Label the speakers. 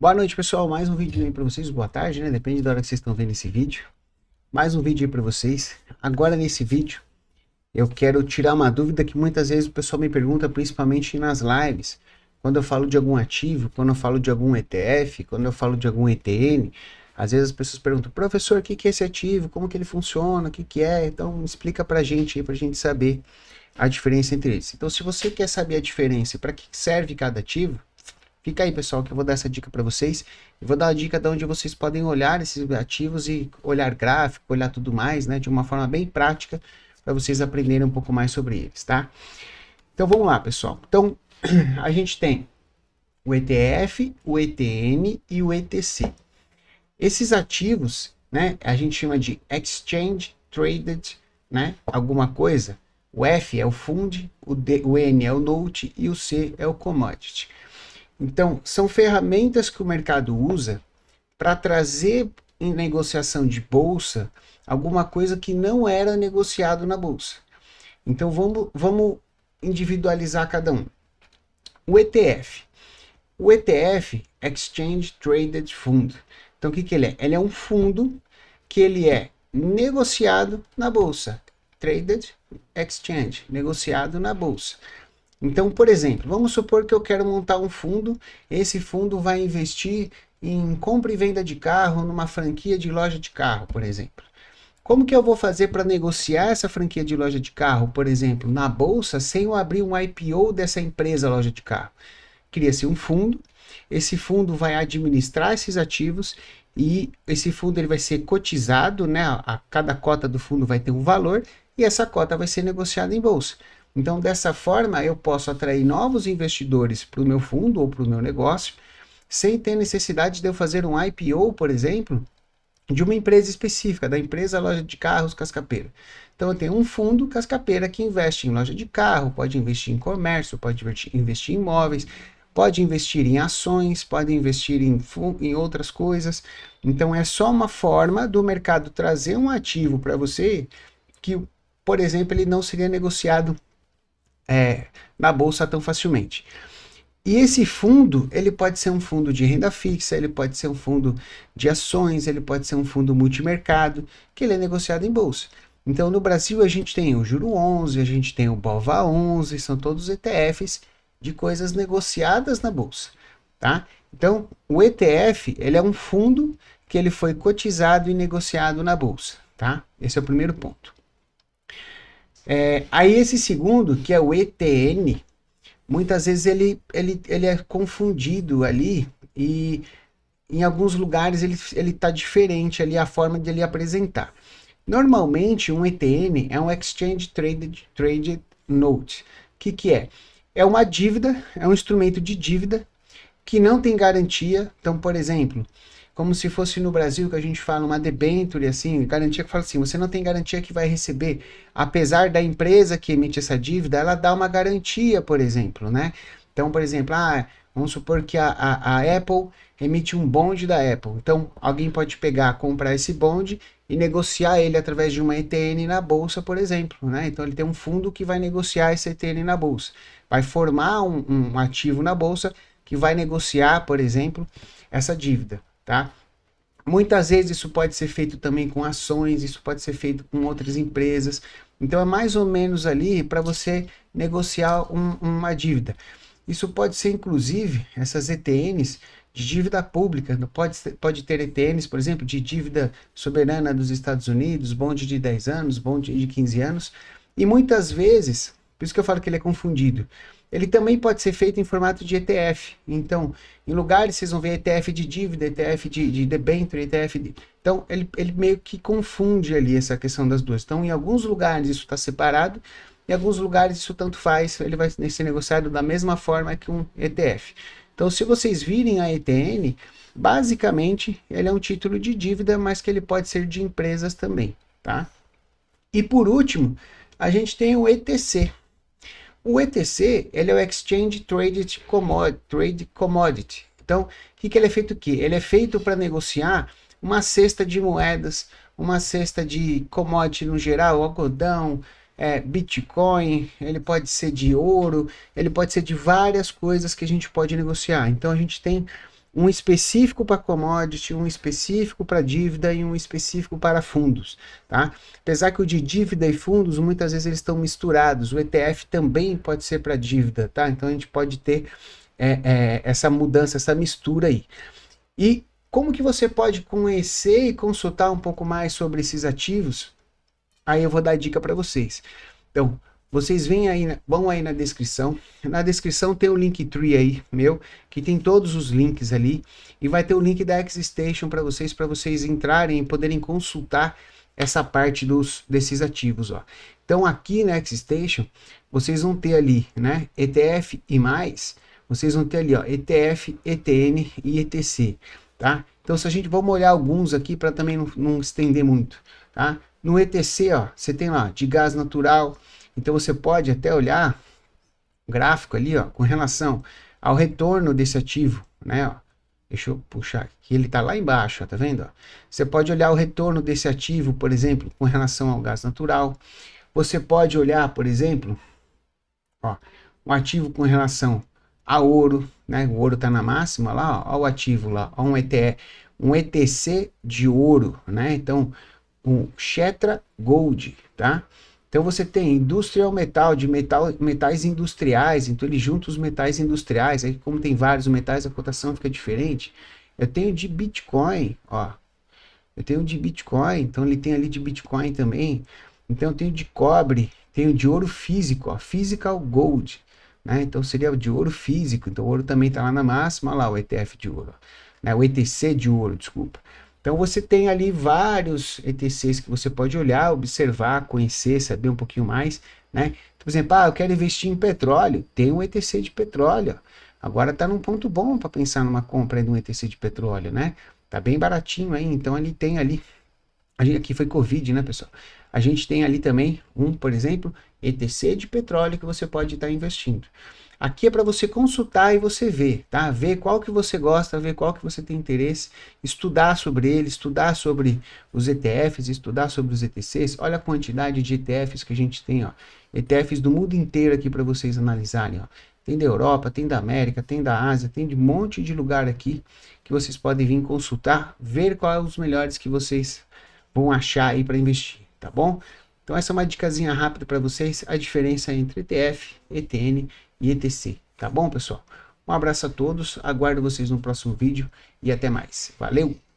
Speaker 1: Boa noite, pessoal. Mais um vídeo aí para vocês. Boa tarde, né? Depende da hora que vocês estão vendo esse vídeo. Mais um vídeo aí para vocês. Agora, nesse vídeo, eu quero tirar uma dúvida que muitas vezes o pessoal me pergunta, principalmente nas lives. Quando eu falo de algum ativo, quando eu falo de algum ETF, quando eu falo de algum ETN, às vezes as pessoas perguntam, professor, o que que é esse ativo? Como que ele funciona? O que que é? Então, explica pra gente aí, pra gente saber a diferença entre eles. Então, se você quer saber a diferença e para que serve cada ativo, fica aí, pessoal, que eu vou dar essa dica para vocês. Eu vou dar a dica de onde vocês podem olhar esses ativos e olhar gráfico, olhar tudo mais, né, de uma forma bem prática, para vocês aprenderem um pouco mais sobre eles, tá? Então vamos lá, pessoal. Então a gente tem o ETF, o ETN e o ETC. Esses ativos, né, a gente chama de Exchange Traded, né, alguma coisa. O F é o Fund, o N é o Note e o C é o Commodity. Então, são ferramentas que o mercado usa para trazer em negociação de bolsa alguma coisa que não era negociado na bolsa. Então, vamos individualizar cada um. O ETF. O ETF, Exchange Traded Fund. Então, o que ele é? Ele é um fundo que ele é negociado na bolsa. Traded Exchange, negociado na bolsa. Então, por exemplo, vamos supor que eu quero montar um fundo, esse fundo vai investir em compra e venda de carro numa franquia de loja de carro, por exemplo. Como que eu vou fazer para negociar essa franquia de loja de carro, por exemplo, na bolsa, sem eu abrir um IPO dessa empresa loja de carro? Cria-se um fundo, esse fundo vai administrar esses ativos e esse fundo ele vai ser cotizado, né? A cada cota do fundo vai ter um valor e essa cota vai ser negociada em bolsa. Então, dessa forma, eu posso atrair novos investidores para o meu fundo ou para o meu negócio, sem ter necessidade de eu fazer um IPO, por exemplo, de uma empresa específica, da empresa Loja de Carros Cascapeira. Então, eu tenho um fundo Cascapeira que investe em loja de carro, pode investir em comércio, pode investir em imóveis, pode investir em ações, pode investir em outras coisas. Então, é só uma forma do mercado trazer um ativo para você que, por exemplo, ele não seria negociado na bolsa tão facilmente. E esse fundo, ele pode ser um fundo de renda fixa, ele pode ser um fundo de ações, ele pode ser um fundo multimercado, que ele é negociado em bolsa. Então, no Brasil, a gente tem o Juro 11, a gente tem o BOVA 11, são todos ETFs de coisas negociadas na bolsa, tá? Então, o ETF, ele é um fundo que ele foi cotizado e negociado na bolsa, tá? Esse é o primeiro ponto. Aí esse segundo, que é o ETN, muitas vezes ele é confundido ali e em alguns lugares ele está diferente ali a forma de ele apresentar. Normalmente um ETN é um Exchange Traded Note. O que é? É uma dívida, é um instrumento de dívida que não tem garantia. Então, por exemplo, como se fosse no Brasil que a gente fala uma debênture, assim, garantia que fala assim, você não tem garantia que vai receber, apesar da empresa que emite essa dívida, ela dá uma garantia, por exemplo, né? Então, por exemplo, vamos supor que a Apple emite um bonde da Apple. Então, alguém pode pegar, comprar esse bonde e negociar ele através de uma ETN na bolsa, por exemplo, né? Então, ele tem um fundo que vai negociar esse ETN na bolsa. Vai formar um ativo na bolsa que vai negociar, por exemplo, essa dívida. Tá? Muitas vezes isso pode ser feito também com ações, isso pode ser feito com outras empresas. Então é mais ou menos ali para você negociar uma dívida. Isso pode ser inclusive essas ETNs de dívida pública. Pode ter ETNs, por exemplo, de dívida soberana dos Estados Unidos, bonde de 10 anos, bonde de 15 anos. E muitas vezes, por isso que eu falo que ele é confundido, ele também pode ser feito em formato de ETF. Então, em lugares vocês vão ver ETF de dívida, ETF de debênture, ETF de... Então, ele meio que confunde ali essa questão das duas. Então, em alguns lugares isso está separado, em alguns lugares isso tanto faz, ele vai ser negociado da mesma forma que um ETF. Então, se vocês virem a ETN, basicamente ele é um título de dívida, mas que ele pode ser de empresas também, tá? E por último, a gente tem o ETC. O ETC, ele é o Exchange Traded Commodity. Então, o que ele é feito aqui? Ele é feito para negociar uma cesta de moedas, uma cesta de commodity no geral, algodão, Bitcoin, ele pode ser de ouro, ele pode ser de várias coisas que a gente pode negociar. Então, a gente tem um específico para commodity, um específico para dívida e um específico para fundos, tá? Apesar que o de dívida e fundos, muitas vezes eles estão misturados, o ETF também pode ser para dívida, tá? Então a gente pode ter essa mudança, essa mistura aí. E como que você pode conhecer e consultar um pouco mais sobre esses ativos? Aí eu vou dar dica para vocês. Então, vocês vão aí na descrição. Na descrição tem o Linktree aí, meu, que tem todos os links ali. E vai ter o link da Xstation para vocês entrarem e poderem consultar essa parte desses ativos, ó. Então, aqui na Xstation, vocês vão ter ali, né, ETF e mais, vocês vão ter ali, ó, ETF, ETN e ETC, tá? Então, se a gente, vamos olhar alguns aqui para também não estender muito, tá? No ETC, ó, você tem lá de gás natural. Então você pode até olhar o gráfico ali, ó, com relação ao retorno desse ativo, né? Ó. Deixa eu puxar aqui, ele tá lá embaixo, ó, tá vendo? Ó? Você pode olhar o retorno desse ativo, por exemplo, com relação ao gás natural. Você pode olhar, por exemplo, ó, um ativo com relação a ouro, né? O ouro tá na máxima lá, ó, o ativo lá, ó, um ETC de ouro, né? Então, um Xetra Gold, tá? Então você tem industrial metal, metais industriais, então ele junta os metais industriais, aí como tem vários metais, a cotação fica diferente. Eu tenho de Bitcoin, ó. Eu tenho de Bitcoin, então ele tem ali de Bitcoin também. Então eu tenho de cobre, tenho de ouro físico, ó, Physical Gold, né? Então seria de ouro físico, então o ouro também tá lá na máxima, olha lá o ETF de ouro, né? O ETC de ouro, desculpa. Então você tem ali vários ETCs que você pode olhar, observar, conhecer, saber um pouquinho mais, né? Então, por exemplo, eu quero investir em petróleo, tem um ETC de petróleo. Agora está num ponto bom para pensar numa compra de um ETC de petróleo, né? Tá bem baratinho aí, então ele tem ali, aqui foi Covid, né, pessoal? A gente tem ali também por exemplo, ETC de petróleo que você pode estar investindo. Aqui é para você consultar e você ver, tá? Ver qual que você gosta, ver qual que você tem interesse, estudar sobre ele, estudar sobre os ETFs, estudar sobre os ETCs. Olha a quantidade de ETFs que a gente tem, ó. ETFs do mundo inteiro aqui para vocês analisarem, ó. Tem da Europa, tem da América, tem da Ásia, tem de um monte de lugar aqui que vocês podem vir consultar, ver quais os melhores que vocês vão achar aí para investir, tá bom? Então essa é uma dicasinha rápida para vocês, a diferença entre ETF, ETN e ETC, tá bom, pessoal? Um abraço a todos, aguardo vocês no próximo vídeo e até mais. Valeu!